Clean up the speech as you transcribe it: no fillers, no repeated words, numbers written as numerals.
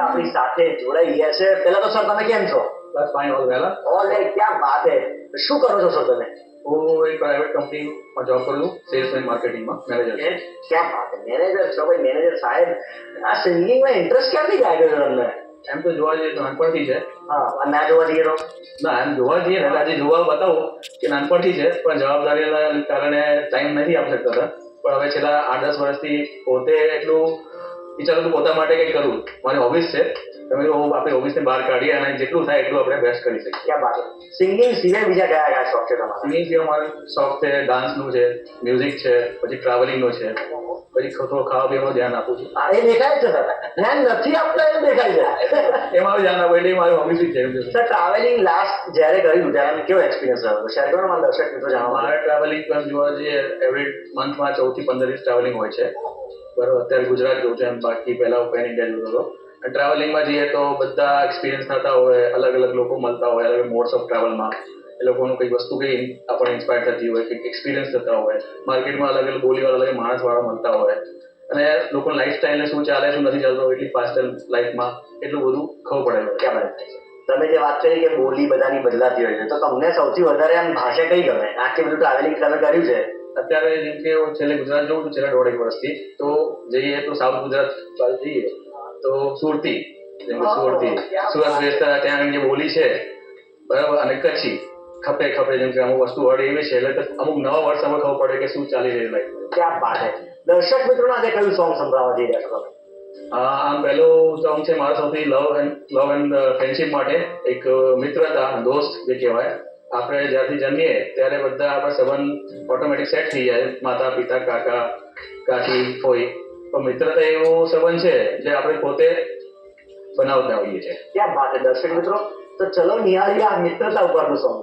આપણી સાથે જોડાઈ ગયા છે. પહેલા તો સર તમે કેમ છો? બસ ફાઇન ઓલ વેલ. ઓલરાઈટ, ક્યાં વાત હે. શું કરો છો સર તમે? હું એક પ્રાઇવેટ કંપનીમાં જોબ કરું છું, સેલ્સ એન્ડ માર્કેટિંગમાં મેનેજર છું. ક્યાં વાત હે, મેનેજર છો ભાઈ. મેનેજર સાહેબ, આ સિંગિંગમાં ઇન્ટરેસ્ટ ક્યારથી જાગ્યો છે તમને? એમ તો જોવા જઈએ તો નાનપણથી છે. હા, ના જોવા જઈએ તો ના, એમ જોવા જઈએ ને આજે જોવા બતાવું કે નાનપણથી છે, પણ જવાબદારીના કારણે ટાઈમ નથી આપી શકતા હતા. પણ હવે છેલ્લા 8-10 વર્ષથી પોતે એટલું વિચારું છું પોતા માટે કંઈક કરું. મારી હોબીઝ છે, તમે હું આપણી હોબીઝને બહાર કાઢીએ અને જેટલું થાય એટલું આપણે બેસ્ટ કરી શકીએ. ક્યાં વાત છે. સિંગિંગ સિવાય બીજા કયા કયા શોખ છે તમારા? સિંગિંગ સિવાય મારો શોખ છે ડાન્સનું છે, મ્યુઝિક છે, પછી ટ્રાવેલિંગનો છે, પછી થોડો ખાવા પીવાનું ધ્યાન આપું છું. હા, એ દેખાય છે સર. ધ્યાન નથી આપતા એ દેખાય છે. એ મારું ધ્યાન આપવું એટલે એ મારી હોબીઝ છે. સર, ટ્રાવેલિંગ લાસ્ટ જ્યારે કર્યું ત્યારે કેવો એક્સપિરિયન્સ રહ્યો? શેર કરો ને મારા દર્શક મિત્રો જાણવા. મારા ટ્રાવેલિંગ પર જોવા જઈએ એવરી મંથમાં 14 થી 15 દિવસ ટ્રાવેલિંગ હોય છે. બરાબર, અત્યારે ગુજરાત જવું છે એમ, બાકી પહેલા હું પેન ઇન્ડિયા જતો હતો. અને ટ્રાવેલિંગમાં જઈએ તો બધા એક્સપિરિયન્સ થતા હોય, અલગ અલગ લોકો મળતા હોય, અલગ મોડ્સ ઓફ ટ્રાવેલમાં એ લોકોનું કંઈક વસ્તુ કંઈ આપણને ઇન્સ્પાયર થતી હોય, કંઈક એક્સપિરિયન્સ થતા હોય, માર્કેટમાં અલગ અલગ બોલીવાળા અલગ માણસવાળા મળતા હોય, અને લોકોની લાઈફસ્ટાઈલને શું ચાલે શું નથી ચાલતું એટલી ફાસ્ટ લાઈફમાં એટલું બધું ખબર પડે. ક્યાં બને છે. તમે જે વાત કરી કે બોલી બધાની બદલાતી હોય છે, તો તમને સૌથી વધારે આમ ભાષા કઈ ગમે? આટલી બધું ટ્રાવેલિંગ તમે કર્યું છે. અત્યારે જેમ કે હું છેલ્લે ગુજરાત જઉં છું છેલ્લા 1.5 વર્ષથી, તો જઈએ તો સાઉથ ગુજરાત બાજુ જઈએ તો સુરતી, જેમ કે સુરત બેસતા ત્યાં જે બોલી છે બરાબર, અને કચ્છી ખપે ખપે, જેમ કે અમુક વસ્તુ વર્ડ એવી છે એટલે અમુક નવા વર્ડ સમજ ખબર પડે કે શું ચાલી રહ્યું લાઈફ. ક્યાં વાત છે. દર્શક મિત્રોને આજે કયું સોંગ સંભળાવવા જઈ રહ્યા છો તમે? આમ પહેલું સોંગ છે મારા સૌથી લવ એન્ડ ફ્રેન્ડશિપ માટે. એક મિત્રતા, દોસ્ત જે કહેવાય. આપણે જ્યારથી જન્મીએ ત્યારે બધા આપણા સંબંધ ઓટોમેટિક સેટ થઈ જાય, માતા પિતા, કાકા કાકી, ફોઈ. તો મિત્રતા એવો સંબંધ છે જે આપણે પોતે બનાવતા હોઈએ છીએ. ક્યાં વાત છે દર્શક મિત્રો. તો ચલો નિહાળીએ આ મિત્રતા ઉપરનું સોંગ.